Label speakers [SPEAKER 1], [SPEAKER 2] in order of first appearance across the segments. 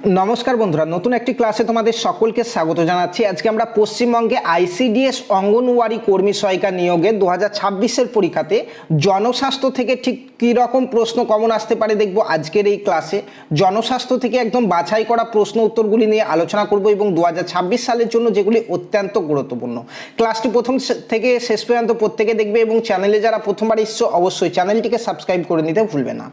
[SPEAKER 1] নমস্কার বন্ধুরা, নতুন একটি ক্লাসে তোমাদের সকলকে স্বাগত জানাচ্ছি। আজকে আমরা পশ্চিমবঙ্গে আইসিডিএস অঙ্গনওয়াড়ি কর্মী সহায়িকা নিয়োগে 2026-এর পরীক্ষাতে জনস্বাস্থ্য থেকে ঠিক কী রকম প্রশ্ন কমন আসতে পারে দেখব আজকের এই ক্লাসে। জনস্বাস্থ্য থেকে একদম বাছাই করা প্রশ্ন উত্তরগুলি নিয়ে আলোচনা করব এবং 2026 সালের জন্য যেগুলি অত্যন্ত গুরুত্বপূর্ণ। ক্লাসটি প্রথম থেকে শেষ পর্যন্ত প্রত্যেকে দেখবে এবং চ্যানেলে যারা প্রথমবার এসছো অবশ্যই চ্যানেলটিকে সাবস্ক্রাইব করে নিতে ভুলবে না।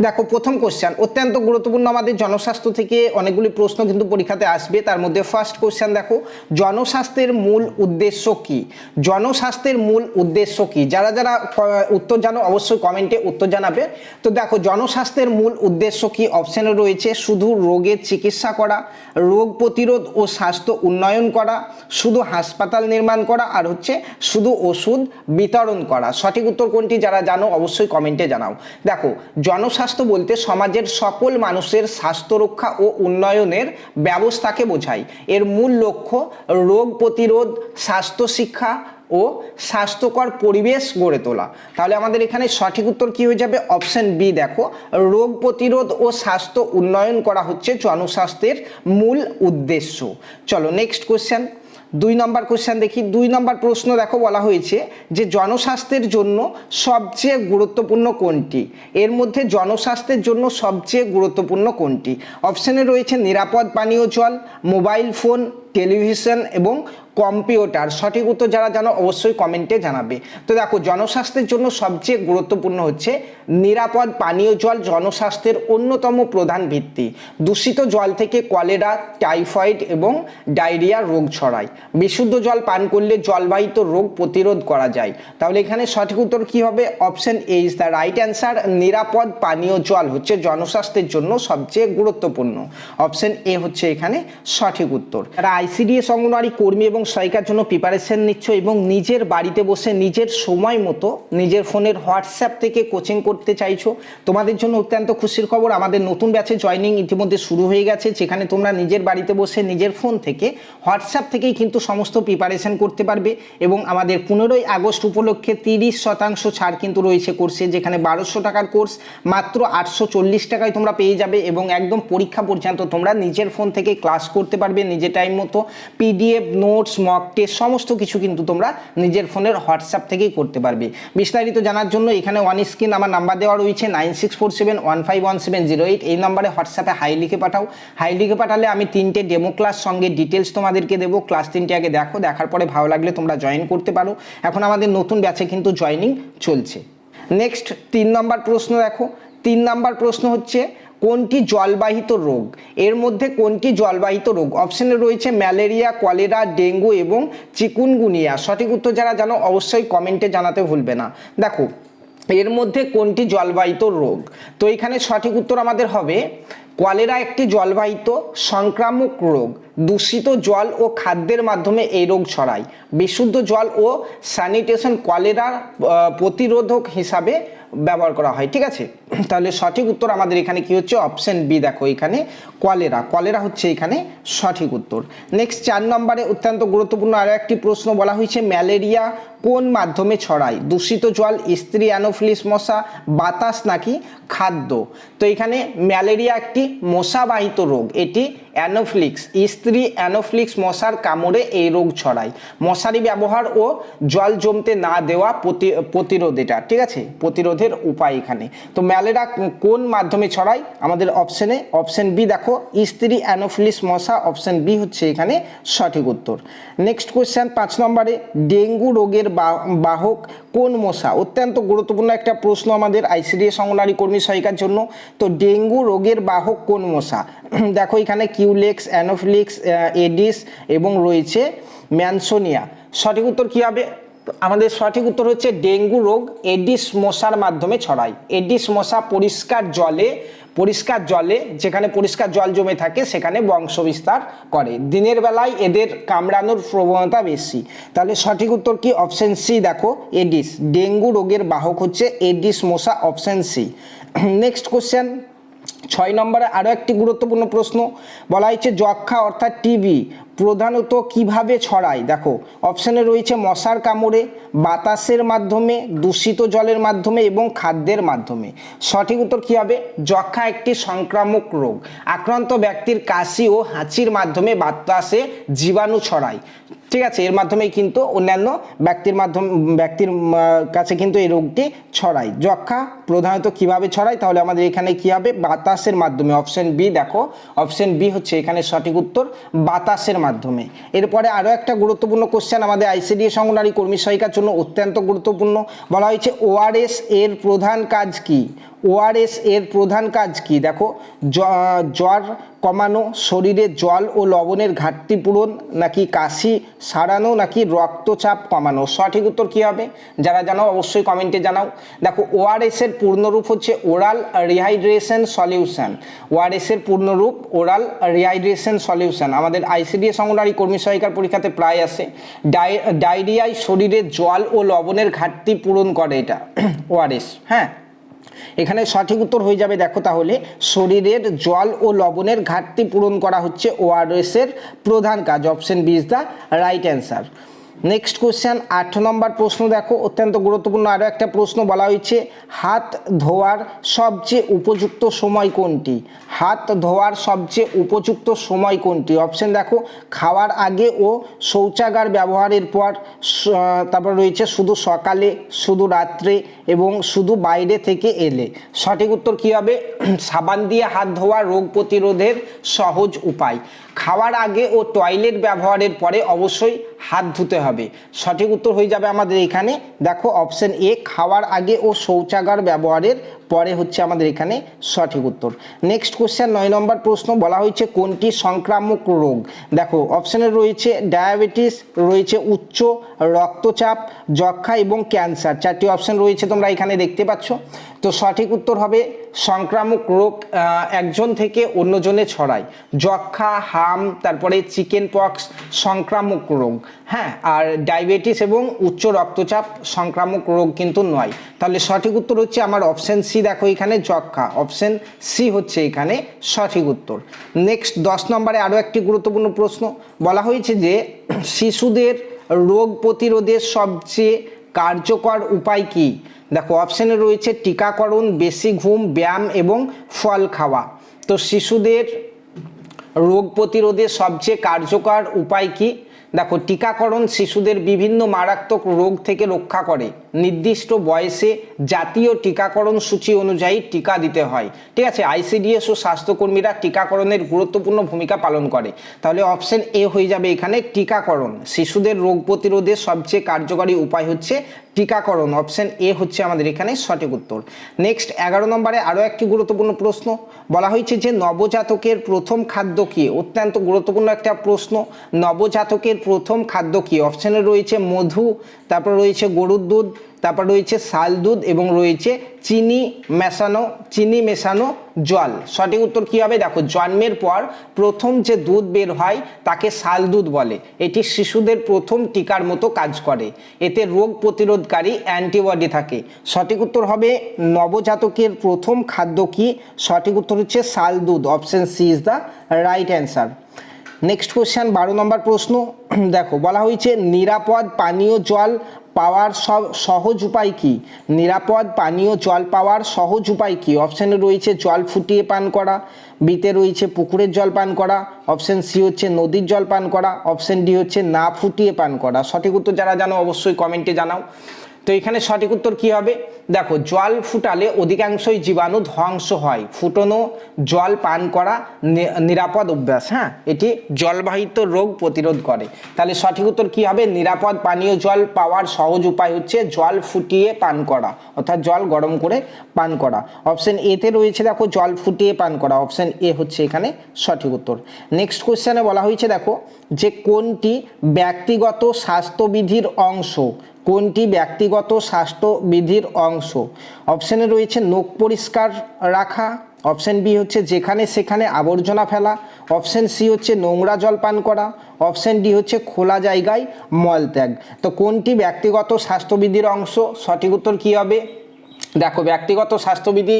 [SPEAKER 1] দেখো, প্রথম কোশ্চেন অত্যন্ত গুরুত্বপূর্ণ, আমাদের জনস্বাস্থ্য থেকে অনেকগুলি প্রশ্ন কিন্তু পরীক্ষাতে আসবে। তার মধ্যে ফার্স্ট কোশ্চেন দেখো, জনস্বাস্থ্যের মূল উদ্দেশ্য কি? জনস্বাস্থ্যের মূল উদ্দেশ্য কি? যারা যারা উত্তর জানো অবশ্যই কমেন্টে উত্তর জানাবে। তো দেখো, জনস্বাস্থ্যের মূল উদ্দেশ্য কি? অপশনে রয়েছে শুধু রোগের চিকিৎসা করা, রোগ প্রতিরোধ ও স্বাস্থ্য উন্নয়ন করা, শুধু হাসপাতাল নির্মাণ করা, আর হচ্ছে শুধু ওষুধ বিতরণ করা। সঠিক উত্তর কোনটি যারা জানো অবশ্যই কমেন্টে জানাও। দেখো, জনস্বাস্থ্য বলতে সমাজের সকল মানুষের স্বাস্থ্য রক্ষা ও উন্নয়নের ব্যবস্থাকে বোঝায়। এর মূল লক্ষ্য রোগ প্রতিরোধ, স্বাস্থ্য শিক্ষা ও স্বাস্থ্যকর পরিবেশ গড়ে তোলা। তাহলে আমাদের এখানে সঠিক উত্তর কি হয়ে যাবে? Option B. দেখো, রোগ প্রতিরোধ ও স্বাস্থ্য উন্নয়ন করা হচ্ছে জনস্বাস্থ্যের মূল উদ্দেশ্য। চলো নেক্সট কোশ্চেন, 2 নম্বর কোশ্চেন দেখি। 2 নম্বর প্রশ্ন দেখো, বলা হয়েছে যে জনস্বাস্থ্যের জন্য সবচেয়ে গুরুত্বপূর্ণ কোনটি? এর মধ্যে জনস্বাস্থ্যের জন্য সবচেয়ে গুরুত্বপূর্ণ কোনটি? অপশনে রয়েছে নিরাপদ পানীয় জল, মোবাইল ফোন, টেলিভিশন এবং কম্পিউটার। সঠিক উত্তর যারা জানো অবশ্যই কমেন্টে জানাবে। তো দেখো, জনস্বাস্থ্যের জন্য সবচেয়ে গুরুত্বপূর্ণ হচ্ছে নিরাপদ পানীয় জল জনস্বাস্থ্যের অন্যতম প্রধান ভিত্তি। দূষিত জল থেকে কলেরা, টাইফয়েড এবং ডায়রিয়া রোগ ছড়ায়। বিশুদ্ধ জল পান করলে জলবাহিত রোগ প্রতিরোধ করা যায়। তাহলে এখানে সঠিক উত্তর কি হবে? Option A is the right answer. নিরাপদ পানীয় জল হচ্ছে জনস্বাস্থ্যের জন্য সবচেয়ে গুরুত্বপূর্ণ। অপশন এ হচ্ছে এখানে সঠিক উত্তর। যারা আইসিডিএস অঙ্গনওয়াড়ি কর্মী এবং সহায়িকার জন্য প্রিপারেশন নিচ্ছ এবং নিজের বাড়িতে বসে নিজের সময় মতো নিজের ফোনের হোয়াটসঅ্যাপ থেকে কোচিং করতে চাইছো, তোমাদের জন্য অত্যন্ত খুশির খবর। আমাদের নতুন ব্যাচে জয়েনিং ইতিমধ্যে শুরু হয়ে গেছে, যেখানে তোমরা নিজের বাড়িতে বসে নিজের ফোন থেকে হোয়াটসঅ্যাপ থেকেই কিন্তু সমস্ত প্রিপারেশন করতে পারবে। এবং আমাদের 15ই আগস্ট উপলক্ষে 30% ছাড় কিন্তু রয়েছে কোর্সে, যেখানে 1200 টাকার কোর্স মাত্র 840 টাকায় তোমরা পেয়ে যাবে এবং একদম পরীক্ষা পর্যন্ত তোমরা নিজের ফোন থেকে ক্লাস করতে পারবে নিজের টাইম মতো। পিডিএফ, নোটস, মক টেস্ট সমস্ত কিছু কিন্তু তোমরা নিজের ফোনের হোয়াটসঅ্যাপ থেকেই করতে পারবে। বিস্তারিত জানার জন্য এখানে অন স্ক্রিন আমার নাম্বার দেওয়া রয়েছে 9647151708। এই নাম্বারে হোয়াটসঅ্যাপে হাই লিখে পাঠাও। হাই লিখে পাঠালে আমি 3টে ডেমো ক্লাস সঙ্গে ডিটেলস তোমাদেরকে দেবো। ক্লাস 3টে আগে দেখো, দেখার পরে ভালো লাগলে তোমরা জয়েন করতে পারো। এখন আমাদের নতুন ব্যাচে কিন্তু জয়েনিং চলছে। নেক্সট 3 নম্বর প্রশ্ন দেখো। 3 নম্বর প্রশ্ন হচ্ছে কোনটি জলবাহিত রোগ? এর মধ্যে কোনটি জলবাহিত রোগ? অপশনে রয়েছে ম্যালেরিয়া, কলেরা, ডেঙ্গু এবং চিকুনগুনিয়া। সঠিক উত্তর যারা জানো অবশ্যই কমেন্টে জানাতে ভুলবে না। দেখো, এর মধ্যে কোনটি জলবাহিত রোগ? তো এখানে সঠিক উত্তর আমাদের হবে কলেরা একটি জলবাহিত সংক্রামক রোগ। দূষিত জল ও খাদ্যের মাধ্যমে এই রোগ ছড়ায়। বিশুদ্ধ জল ও স্যানিটেশন কলেরা প্রতিরোধক হিসাবে ব্যবহার করা হয়। ঠিক আছে, তাহলে সঠিক উত্তর আমাদের এখানে কি হচ্ছে? Option B. দেখো, এখানে কলেরা হচ্ছে এখানে সঠিক উত্তর। নেক্সট 4 নম্বরে অত্যন্ত গুরুত্বপূর্ণ আরও একটি প্রশ্ন বলা হয়েছে ম্যালেরিয়া কোন মাধ্যমে ছড়ায়? দূষিত জল, স্ত্রী অ্যানোফিলিস মশা, বাতাস নাকি খাদ্য? তো এখানে ম্যালেরিয়া একটি মশাবাহিত রোগ। এটি অ্যানোফিলিক্স, স্ত্রী অ্যানোফিলিক্স মশার কামড়ে এই রোগ ছড়ায়। মশারি ব্যবহার ও জল জমতে না দেওয়া প্রতিরোধ এটা। ঠিক আছে, প্রতিরোধের উপায় এখানে। তো ম্যালেরিয়া কোন মাধ্যমে ছড়ায়? আমাদের অপশন বি। দেখো, স্ত্রী অ্যানোফিলিস মশা। অপশন বি হচ্ছে এখানে সঠিক উত্তর। নেক্সট কোয়েশ্চেন 5 নম্বরে ডেঙ্গু রোগের বাহক কোন মশা? অত্যন্ত গুরুত্বপূর্ণ একটা প্রশ্ন আমাদের আইসিডিএস অঙ্গনওয়াড়ি কর্মী সহায়িকার জন্য। তো ডেঙ্গু রোগের বাহক কোন মশা? দেখো, এখানে কিউলেক্স, অ্যানোফিলিক্স, এডিস এবং রয়েছে ম্যানসোনিয়া। সঠিক উত্তর কী হবে? আমাদের সঠিক উত্তর হচ্ছে ডেঙ্গু রোগ এডিস মশার মাধ্যমে ছড়ায়। এডিস মশা পরিষ্কার জলে যেখানে পরিষ্কার জল জমে থাকে সেখানে বংশ বিস্তার করে। দিনের বেলায় এদের কামড়ানোর প্রবণতা বেশি। তাহলে সঠিক উত্তর কি? Option C. দেখো, এডিস। ডেঙ্গু রোগের বাহক হচ্ছে এডিস মশা। Option C. নেক্সট কোশ্চেন 6 নম্বরে আরও একটি গুরুত্বপূর্ণ প্রশ্ন বলা হয়েছে যক্ষা অর্থাৎ টিবি প্রধানত কিভাবে ছড়ায়? দেখো অপশানে রয়েছে মশার কামড়ে, বাতাসের মাধ্যমে, দূষিত জলের মাধ্যমে এবং খাদ্যের মাধ্যমে। সঠিক উত্তর কী হবে? যক্ষা একটি সংক্রামক রোগ। আক্রান্ত ব্যক্তির কাশি ও হাঁচির মাধ্যমে বাতাসে জীবাণু ছড়ায়। ঠিক আছে, এর মাধ্যমেই কিন্তু অন্যান্য ব্যক্তির কাছে কিন্তু এই রোগটি ছড়ায়। যক্ষা প্রধানত কিভাবে ছড়ায়? তাহলে আমাদের এখানে কি হবে? বাতাসের মাধ্যমে। অপশন বি, দেখো অপশন বি হচ্ছে এখানে সঠিক উত্তর, বাতাসের মাধ্যমে। এরপরে আরও একটা গুরুত্বপূর্ণ কোশ্চেন আমাদের আইসিডিএস অঙ্গনওয়াড়ি কর্মী সহায়িকার জন্য অত্যন্ত গুরুত্বপূর্ণ। বলা হয়েছে ওআরএস এর প্রধান কাজ কি? ওআরএস এর প্রধান কাজ কি? দেখো জ্বর কমানো, শরীরে জল ও লবণের ঘাটতি পূরণ, নাকি কাশি সারানো, নাকি রক্তচাপ কমানো। সঠিক উত্তর কী হবে? যারা জানো অবশ্যই কমেন্টে জানাও। দেখো ওআরএস এর পূর্ণরূপ হচ্ছে ওরাল রিহাইড্রেশন সলিউশন। ওআরএস এর পূর্ণরূপ ওরাল রিহাইড্রেশন সলিউশন। আমাদের আইসিডিএস অঙ্গনওয়াড়ি কর্মী সহায়িকার পরীক্ষাতে প্রায় আসে। ডায়রিয়ায় শরীরে জল ও লবণের ঘাটতি পূরণ করে এটা ওআরএস। হ্যাঁ, এখানে সঠিক উত্তর হয়ে যাবে, দেখো তাহলে শরীরের জল ও লবণের ঘাটতি পূরণ করা হচ্ছে ওআরএস এর প্রধান কাজ। Option B is the right answer. Next question 8 নম্বর প্রশ্ন, দেখো অত্যন্ত গুরুত্বপূর্ণ আরও একটা প্রশ্ন। বলা হয়েছে হাত ধোয়ার সবচেয়ে উপযুক্ত সময় কোনটি? হাত ধোয়ার সবচেয়ে উপযুক্ত সময় কোনটি? অপশন দেখো খাওয়ার আগে ও শৌচাগার ব্যবহারের পর, তারপর রয়েছে শুধু সকালে, শুধু রাত্রে এবং শুধু বাইরে থেকে এলে। সঠিক উত্তর কী হবে? সাবান দিয়ে হাত ধোয়া রোগ প্রতিরোধের সহজ উপায়। খাওয়ার আগে ও টয়লেট ব্যবহারের পরে অবশ্যই হাত ধুতে হবে। সঠিক উত্তর হয়ে যাবে আমাদের এখানে, দেখো অপশন এ, খাওয়ার আগে ও শৌচাগার ব্যবহারের পরে হচ্ছে আমাদের এখানে সঠিক উত্তর। নেক্সট কোশ্চেন 9 নম্বর প্রশ্ন। বলা হয়েছে কোনটি সংক্রামক রোগ? দেখো অপশনে রয়েছে ডায়াবেটিস, রয়েছে উচ্চ রক্তচাপ, যক্ষা এবং ক্যান্সার। 4টি অপশন রয়েছে, তোমরা এখানে দেখতে পাচ্ছ। তো সঠিক উত্তর হবে সংক্রামক রোগ একজন থেকে অন্যজনে ছড়ায়। যক্ষা, হাম, তারপরে চিকেন পক্স সংক্রামক রোগ। হ্যাঁ, আর ডায়াবেটিস এবং উচ্চ রক্তচাপ সংক্রামক রোগ কিন্তু নয়। তাহলে সঠিক উত্তর হচ্ছে আমার অপশন সি, দেখো এখানে যক্ষা। অপশন সি হচ্ছে এখানে সঠিক উত্তর। নেক্সট 10 নম্বরে আরও একটি গুরুত্বপূর্ণ প্রশ্ন। বলা হয়েছে যে শিশুদের রোগ প্রতিরোধের সবচেয়ে কার্যকর উপায় কি? দেখো অপশানে রয়েছে টিকাকরণ, বেশি ঘুম, ব্যায়াম এবং ফল খাওয়া। তো শিশুদের রোগ প্রতিরোধের সবচেয়ে কার্যকর উপায় কি? দেখো টিকাকরণ শিশুদের বিভিন্ন মারাত্মক রোগ থেকে রক্ষা করে। নির্দিষ্ট বয়সে জাতীয় টিকাকরণ সূচি অনুযায়ী টিকা দিতে হয়। ঠিক আছে, আইসিডিএস ও স্বাস্থ্যকর্মীরা টিকাকরণের গুরুত্বপূর্ণ ভূমিকা পালন করে। তাহলে অপশন এ হয়ে যাবে এখানে টিকাকরণ। শিশুদের রোগ প্রতিরোধের সবচেয়ে কার্যকরী উপায় হচ্ছে টিকাকরণ। অপশন এ হচ্ছে আমাদের এখানে সঠিক উত্তর। নেক্সট 11 নম্বরে আরও একটি গুরুত্বপূর্ণ প্রশ্ন। বলা হয়েছে যে নবজাতকের প্রথম খাদ্য কী? অত্যন্ত গুরুত্বপূর্ণ একটা প্রশ্ন। নবজাতকের প্রথম খাদ্য কী? অপশানে রয়েছে মধু, তারপর রয়েছে গরুর দুধ, তারপর রয়েছে শাল দুধ এবং রয়েছে চিনি মেশানো জল। সঠিক উত্তর কী হবে? দেখো জন্মের পর প্রথম যে দুধ বের হয় তাকে শাল দুধ বলে। এটি শিশুদের প্রথম টিকার মতো কাজ করে। এতে রোগ প্রতিরোধকারী অ্যান্টিবডি থাকে। সঠিক উত্তর হবে নবজাতকের প্রথম খাদ্য কি? সঠিক উত্তর হচ্ছে শাল দুধ। Option C is the right answer. Next question 12 নম্বর প্রশ্ন। দেখো বলা হয়েছে নিরাপদ পানীয় জল পাওয়ার সহজ উপায় কি? নিরাপদ পানীয় জল পাওয়ার সহজ উপায় কি? অপশানে রয়েছে জল ফুটিয়ে পান করা, বিতে রয়েছে পুকুরের জল পান করা, অপশন সি হচ্ছে নদীর জল পান করা, অপশন ডি হচ্ছে না ফুটিয়ে পান করা। সঠিক উত্তর যারা জানো অবশ্যই কমেন্টে জানাও। তো এখানে সঠিক উত্তর কি হবে? দেখো জল ফুটালে অধিকাংশই জীবাণু ধ্বংস হয়। ফুটানো জল পান করা নিরাপদ অভ্যাস। হ্যাঁ, এটি জলবাহিত রোগ প্রতিরোধ করে। তাহলে সঠিক উত্তর কি হবে? নিরাপদ পানীয় জল পাওয়ার সহজ উপায় হচ্ছে জল ফুটিয়ে পান করা, অর্থাৎ জল গরম করে পান করা। অপশন এতে রয়েছে দেখো জল ফুটিয়ে পান করা। অপশন এ হচ্ছে এখানে সঠিক উত্তর। নেক্সট কোশ্চেনে বলা হয়েছে দেখো যে কোনটি ব্যক্তিগত স্বাস্থ্যবিধির অংশ? কোনটি ব্যক্তিগত স্বাস্থ্যবিধির অংশ? অপশানে রয়েছে নখ পরিষ্কার রাখা, অপশন বি হচ্ছে যেখানে সেখানে আবর্জনা ফেলা, অপশন সি হচ্ছে নোংরা জল পান করা, অপশন ডি হচ্ছে খোলা জায়গায় মলত্যাগ। তো কোনটি ব্যক্তিগত স্বাস্থ্যবিধির অংশ? সঠিক উত্তর কী হবে? দেখো, ব্যক্তিগত স্বাস্থ্যবিধি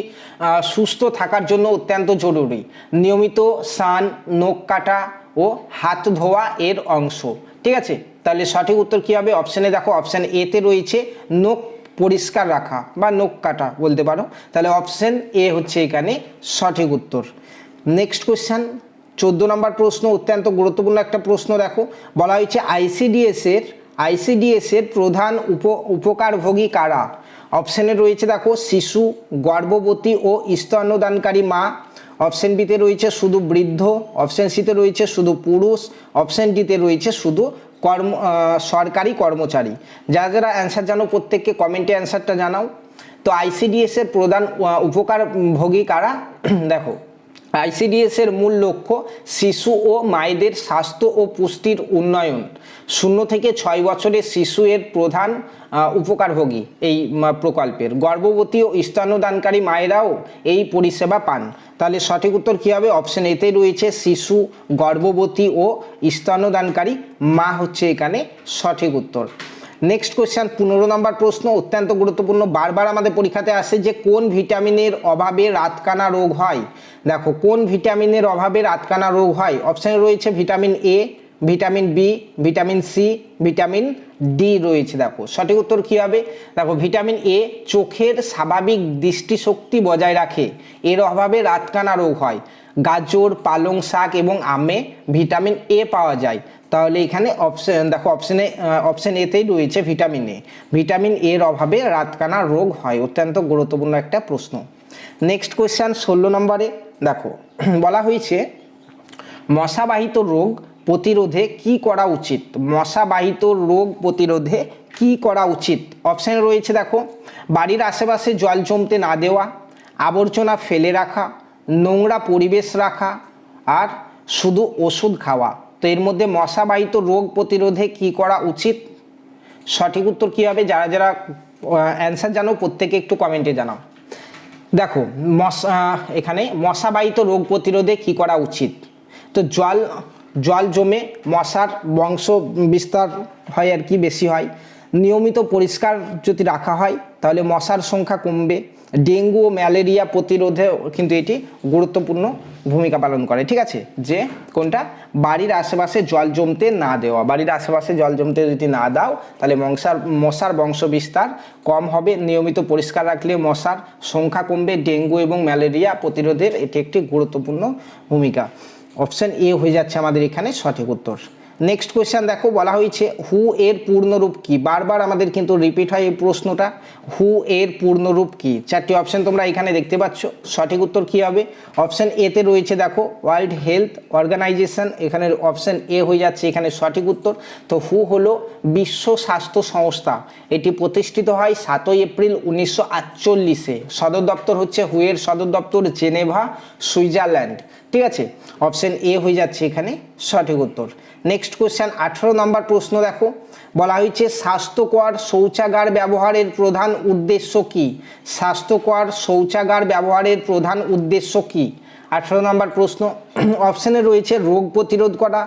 [SPEAKER 1] সুস্থ থাকার জন্য অত্যন্ত জরুরি। নিয়মিত স্নান, নখ কাটা ও হাত ধোয়া এর অংশ। ঠিক আছে, তাহলে সঠিক উত্তর কী হবে? অপশানে দেখো, অপশান এতে রয়েছে নখ পরিষ্কার রাখা বা নখ কাটা বলতে পারো। তাহলে অপশান এ হচ্ছে এখানে সঠিক উত্তর। নেক্সট কোয়েশ্চেন, 14 নম্বর প্রশ্ন, অত্যন্ত গুরুত্বপূর্ণ একটা প্রশ্ন। দেখো, বলা হয়েছে আইসিডিএস এর প্রধান উপকারভোগী কারা? অপশানে রয়েছে দেখো শিশু, গর্ভবতী ও স্তন্যদানকারী মা। অপশান বিতে রয়েছে শুধু বৃদ্ধ। অপশান সিতে রয়েছে শুধু পুরুষ। অপশান ডিতে রয়েছে শুধু সরকারি কর্মচারী। যারা যারা অ্যান্সার জানো প্রত্যেককে কমেন্টে অ্যান্সারটা জানাও। তো আইসিডিএস এর প্রধান উপকারভোগী কারা? দেখো, আইসিডিএস এর মূল লক্ষ্য শিশু ও মায়েদের স্বাস্থ্য ও পুষ্টির উন্নয়ন। 0 থেকে 6 বছরের শিশু এর প্রধান উপকারভোগী এই প্রকল্পের। গর্ভবতী ও স্তন্যদানকারী মায়েরাও এই পরিষেবা পান। তাহলে সঠিক উত্তর কী হবে? অপশন এতে রয়েছে শিশু, গর্ভবতী ও স্তন্যদানকারী মা হচ্ছে এখানে সঠিক উত্তর। নেক্সট কোয়েশ্চেন, 15 নম্বর প্রশ্ন, অত্যন্ত গুরুত্বপূর্ণ, বারবার আমাদের পরীক্ষাতে আসে যে কোন ভিটামিনের অভাবে রাতকানা রোগ হয়? দেখো, কোন ভিটামিনের অভাবে রাতকানা রোগ হয়? অপশানে রয়েছে vitamin A, vitamin B, vitamin C, vitamin D রয়েছে। দেখো সঠিক উত্তর কী হবে? দেখো, ভিটামিন এ চোখের স্বাভাবিক দৃষ্টিশক্তি বজায় রাখে, এর অভাবে রাতকানা রোগ হয়। গাজর, পালং শাক এবং আমে ভিটামিন এ পাওয়া যায়। তাহলে এখানে দেখো অপশন এতেই রয়েছে ভিটামিন এ। ভিটামিন এর অভাবে রাতকানা রোগ হয়। অত্যন্ত গুরুত্বপূর্ণ একটা প্রশ্ন। নেক্সট কোয়েশ্চেন 16 নম্বরে দেখো, বলা হয়েছে মশাবাহিত রোগ প্রতিরোধে কি করা উচিত? মশাবাহিত রোগ প্রতিরোধে কি করা উচিত? অপশানে রয়েছে দেখো, বাড়ির আশেপাশে জল জমতে না দেওয়া, আবর্জনা ফেলে রাখা, নোংরা পরিবেশ রাখা, আর শুধু ওষুধ খাওয়া। তো এর মধ্যে মশাবাহিত রোগ প্রতিরোধে কি করা উচিত? সঠিক উত্তর কী হবে? যারা যারা অ্যান্সার জানো প্রত্যেকে একটু কমেন্টে জানাও। দেখো, এখানে মশাবাহিত রোগ প্রতিরোধে কি করা উচিত? তো জল জমে মশার বংশ বিস্তার হয় আর কি, বেশি হয়। নিয়মিত পরিষ্কার যদি রাখা হয় তাহলে মশার সংখ্যা কমবে। ডেঙ্গু ও ম্যালেরিয়া প্রতিরোধে কিন্তু এটি গুরুত্বপূর্ণ ভূমিকা পালন করে। ঠিক আছে, যে কোনটা? বাড়ির আশেপাশে জল জমতে না দেওয়া। বাড়ির আশেপাশে জল জমতে যদি না দাও তাহলে মশার বংশ বিস্তার কম হবে। নিয়মিত পরিষ্কার রাখলে মশার সংখ্যা কমবে। ডেঙ্গু এবং ম্যালেরিয়া প্রতিরোধের এটি একটি গুরুত্বপূর্ণ ভূমিকা। অপশান এ হয়ে যাচ্ছে আমাদের এখানে সঠিক উত্তর। নেক্সট কোয়েশ্চেন দেখো, বলা হয়েছে হু এর পূর্ণরূপ কি? বারবার আমাদের কিন্তু রিপিট হয় এই প্রশ্নটা। হু এর পূর্ণরূপ কি? 4টি অপশন তোমরা এখানে দেখতে পাচ্ছ। সঠিক উত্তর কি হবে? অপশান এতে রয়েছে দেখো ওয়ার্ল্ড হেলথ অর্গানাইজেশন। এখানে অপশান এ হয়ে যাচ্ছে এখানে সঠিক উত্তর। তো হু হলো বিশ্ব স্বাস্থ্য সংস্থা। এটি প্রতিষ্ঠিত হয় 7 এপ্রিল 1948-এ। সদর দপ্তর হচ্ছে হু এর সদর দপ্তর জেনেভা, সুইজারল্যান্ড। ঠিক আছে, অপশান এ হয়ে যাচ্ছে এখানে সঠিক উত্তর। নেক্সট কোয়েশ্চেন 18 নম্বর প্রশ্ন দেখো, বলা হয়েছে স্বাস্থ্যকর শৌচাগার ব্যবহারের প্রধান উদ্দেশ্য কি? স্বাস্থ্যকর শৌচাগার ব্যবহারের প্রধান উদ্দেশ্য কি? 18 নম্বর প্রশ্ন। অপশানে রয়েছে রোগ প্রতিরোধ করা,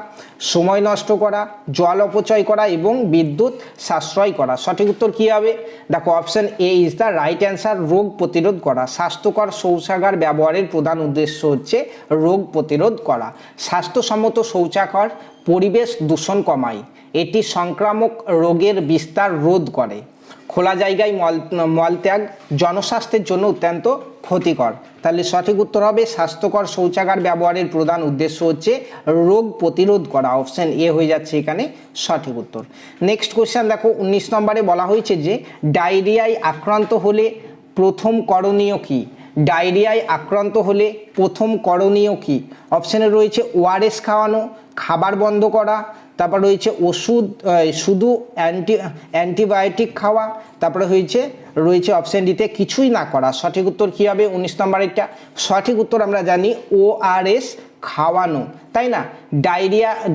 [SPEAKER 1] সময় নষ্ট করা, জল অপচয় করা এবং বিদ্যুৎ সাশ্রয় করা। সঠিক উত্তর কী হবে? দেখো, option A is the right answer, রোগ প্রতিরোধ করা। স্বাস্থ্যকর শৌচাগার ব্যবহারের প্রধান উদ্দেশ্য হচ্ছে রোগ প্রতিরোধ করা। স্বাস্থ্যসম্মত শৌচাগার পরিবেশ দূষণ কমায়। এটি সংক্রামক রোগের বিস্তার রোধ করে। খোলা জায়গায় মলত্যাগ জনস্বাস্থ্যের জন্য অত্যন্ত ক্ষতিকর। তাহলে সঠিক উত্তর হবে স্বাস্থ্যকর শৌচাগার ব্যবহারের প্রধান উদ্দেশ্য হচ্ছে রোগ প্রতিরোধ করা। অপশান এ হয়ে যাচ্ছে এখানে সঠিক উত্তর। নেক্সট কোয়েশ্চেন দেখো, 19 নম্বরে বলা হয়েছে যে ডায়রিয়ায় আক্রান্ত হলে প্রথম করণীয় কি? ডায়রিয়ায় আক্রান্ত হলে প্রথম করণীয় কি? অপশানে রয়েছে ওআরএস খাওয়ানো, খাবার বন্ধ করা, তারপর রয়েছে শুধু অ্যান্টিবায়োটিক খাওয়া, তারপরে রয়েছে অপশান ডিতে কিছুই না করা। সঠিক উত্তর কী হবে 19 নম্বরেরটা? সঠিক উত্তর আমরা জানি ওআরএস খাওয়ানো, তাই না?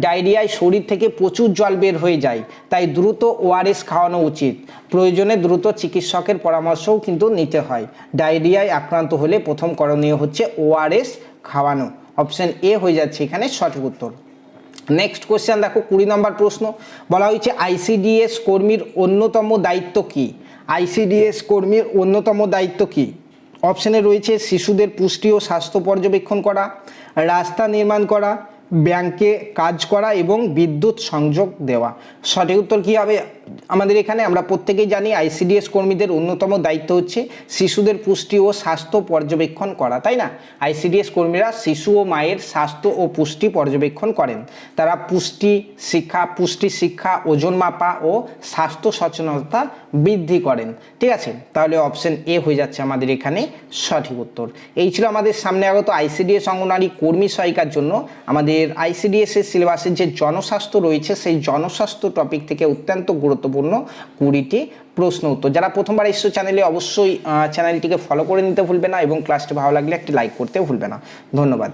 [SPEAKER 1] ডায়রিয়ায় শরীর থেকে প্রচুর জল বের হয়ে যায়, তাই দ্রুত ওআরএস খাওয়ানো উচিত। প্রয়োজনে দ্রুত চিকিৎসকের পরামর্শও কিন্তু নিতে হয়। ডায়রিয়ায় আক্রান্ত হলে প্রথম করণীয় হচ্ছে ওআরএস খাওয়ানো। অপশান এ হয়ে যাচ্ছে এখানে সঠিক উত্তর। নেক্সট কোয়েশ্চেন দেখো, 20 নম্বর প্রশ্ন, বলা হয়েছে আইসিডিএস কর্মীর অন্যতম দায়িত্ব কি? আইসিডিএস কর্মীর অন্যতম দায়িত্ব কি? অপশানে রয়েছে শিশুদের পুষ্টি ও স্বাস্থ্য পর্যবেক্ষণ করা, রাস্তা নির্মাণ করা, ব্যাংকে কাজ করা এবং বিদ্যুৎ সংযোগ দেওয়া। সঠিক উত্তর কী হবে আমাদের এখানে? আমরা প্রত্যেকেই জানি আইসিডিএস কর্মীদের অন্যতম দায়িত্ব হচ্ছে শিশুদের পুষ্টি ও স্বাস্থ্য পর্যবেক্ষণ করা, তাই না? আইসিডিএস কর্মীরা শিশু ও মায়ের স্বাস্থ্য ও পুষ্টি পর্যবেক্ষণ করেন। তারা পুষ্টি শিক্ষা, ওজন মাপা ও স্বাস্থ্য সচেতনতা বৃদ্ধি করেন। ঠিক আছে, তাহলে অপশন এ হয়ে যাচ্ছে আমাদের এখানে সঠিক উত্তর। এই ছিল আমাদের সামনে আগত আইসিডিএস অঙ্গনওয়াড়ি কর্মী সহায়িকার জন্য আমাদের আইসিডিএস এর সিলেবাসের যে জনস্বাস্থ্য রয়েছে সেই জনস্বাস্থ্য টপিক থেকে অত্যন্ত গুরুত্বপূর্ণ 20টি প্রশ্ন উত্তর। যারা প্রথমবার এসছো চ্যানেলে অবশ্যই চ্যানেলটিকে ফলো করে নিতে ভুলবে না এবং ক্লাসটি ভালো লাগলে একটি লাইক করতে ভুলবে না। ধন্যবাদ।